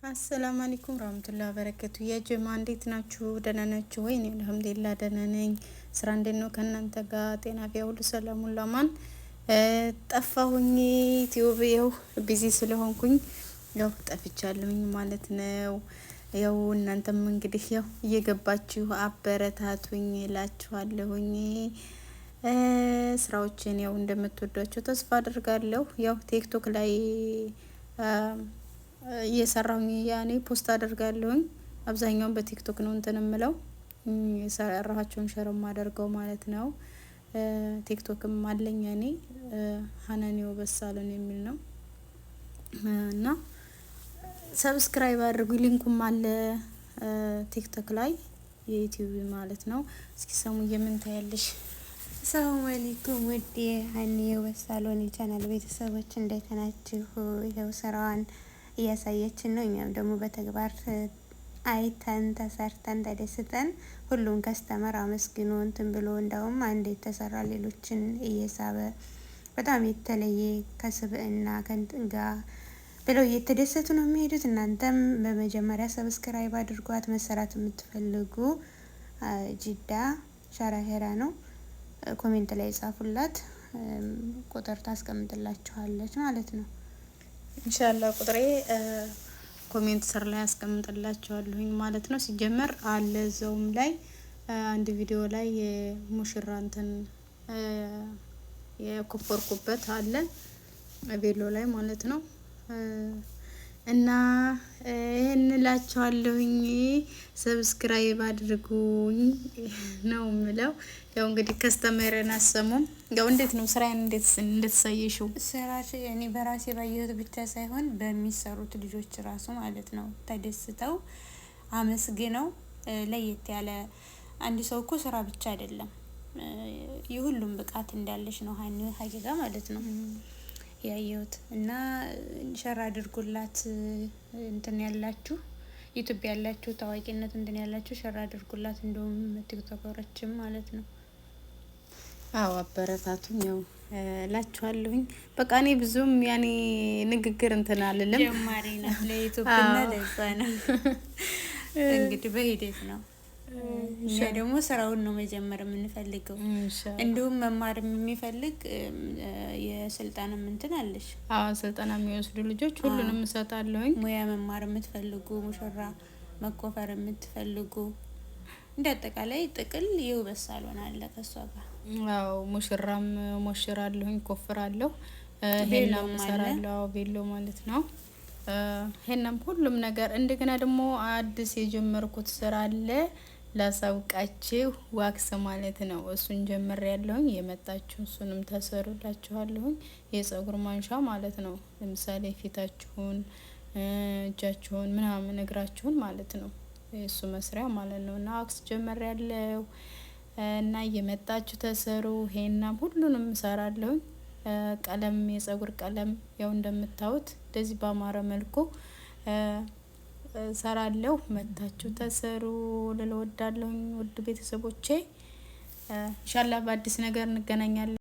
አሰላሙ አለይኩም ወራህመቱላሂ ወበረከቱ። ያ ጀማ እንዴት ናችሁ? ደህና ናችሁ ወይ? እኔ አልሐምዱሊላህ ደህና ነኝ። ስራ እንዴት ነው ከእናንተ ጋር? ጤና ቢያ ሁሉ ሰላም ሁሉ አማን። ጠፋሁኝ ዩቲዩብ ያው ቢዚ ስለሆንኩኝ ያው ጠፍቻለሁኝ ማለት ነው። ያው እናንተም እንግዲህ ያው እየገባችሁ አበረታቱኝ እላችኋለሁኝ። ስራዎችን ያው እንደምትወዷቸው ተስፋ አድርጋለሁ። ያው ቲክቶክ ላይ እየሰራሁኝ ያኔ ፖስት አደርጋለሁኝ። አብዛኛውን በቲክቶክ ነው እንትን እምለው የሰራኋቸውን ሸር ማደርገው ማለት ነው። ቲክቶክም አለኝ እኔ ሀናኒው በሳለን የሚል ነው። እና ሰብስክራይብ አድርጉ፣ ሊንኩም አለ ቲክቶክ ላይ የዩቲዩብ ማለት ነው። እስኪ ሰሙዬ ምን ታያለሽ? ሰላም አለይኩም ውድ ሀኒው በሳሎን ቻናል ቤተሰቦች እንዴት ናችሁ? ይኸው ስራዋን እያሳየችን ነው። እኛም ደግሞ በተግባር አይተን ተሰርተን ተደስተን ሁሉም ከስተመር አመስግኖ እንትን ብሎ እንዳውም አንድ የተሰራ ሌሎችን እየሳበ በጣም የተለየ ከስብዕና ከእንትን ጋር ብለው እየተደሰቱ ነው የሚሄዱት። እናንተም በመጀመሪያ ሰብስክራይብ አድርጓት። መሰራት የምትፈልጉ ጅዳ ሻራሄራ ነው፣ ኮሜንት ላይ ጻፉላት፣ ቁጥር ታስቀምጥላችኋለች ማለት ነው። ኢንሻአላህ ቁጥሬ ኮሜንት ስር ላይ አስቀምጥላችኋለሁኝ ማለት ነው። ሲጀመር አለ እዛውም ላይ አንድ ቪዲዮ ላይ የሙሽራ እንትን የኮፈርኩበት አለ ቬሎ ላይ ማለት ነው። እና ይሄን እላችኋለሁኝ፣ ሰብስክራይብ አድርጉኝ ነው የምለው። ያው እንግዲህ ከስተመረን አሰሙም ያው እንዴት ነው ስራዬን እንዴት ሳይሽው ስራሽ እኔ በራሴ ባየሁት ብቻ ሳይሆን በሚሰሩት ልጆች ራሱ ማለት ነው ተደስተው አመስግነው ለየት ያለ አንድ ሰው እኮ ስራ ብቻ አይደለም የሁሉም ብቃት እንዳለሽ ነው ሀቂቃ ማለት ነው ያየሁት። እና ሸር አድርጉላት እንትን ያላችሁ ዩቲዩብ ያላችሁ ታዋቂነት እንትን ያላችሁ ሸር አድርጉላት፣ እንደውም ቲክቶከሮችም ማለት ነው። አዎ አበረታቱኝ ያው እላችኋለሁኝ። በቃ እኔ ብዙም ያኔ ንግግር እንትን አልልም፣ ጀማሪ ነው ለዩቲዩብ እና ለዛ ነው እንግዲህ በሂደት ነው። እኛ ደግሞ ስራውን ነው መጀመር የምንፈልገው። እንዲሁም መማር የሚፈልግ የስልጣን እንትን አለሽ? አዎ ስልጣን የሚወስዱ ልጆች ሁሉንም እሰጣለሁኝ። ሙያ መማር የምትፈልጉ ሙሽራ መኮፈር የምትፈልጉ እንደ አጠቃላይ ጥቅል የውበት ሳሎን አለ ከሷ ጋር። አዎ ሙሽራም ሞሽራለሁኝ፣ ኮፍራለሁ፣ ሄናም እሰራለሁ፣ ቬሎ ማለት ነው። ሄናም ሁሉም ነገር። እንደገና ደግሞ አዲስ የጀመርኩት ስራ አለ ላሳውቃችሁ፣ ዋክስ ማለት ነው። እሱን ጀምሬያለሁኝ። የመጣችሁ እሱንም ተሰሩላችኋለሁኝ። የጸጉር ማንሻ ማለት ነው። ለምሳሌ ፊታችሁን፣ እጃችሁን ምናምን እግራችሁን ማለት ነው። እሱ መስሪያ ማለት ነው። እና ዋክስ ጀምሬያለሁ እና የመጣችሁ ተሰሩ። ሄናም ሁሉንም እሰራለሁኝ። ቀለም፣ የጸጉር ቀለም ያው እንደምታዩት እንደዚህ ባማረ መልኩ ሰራለሁ። መታችሁ ተሰሩ ልል ወዳለሁኝ ውድ ቤተሰቦቼ። ኢንሻአላህ በአዲስ ነገር እንገናኛለን።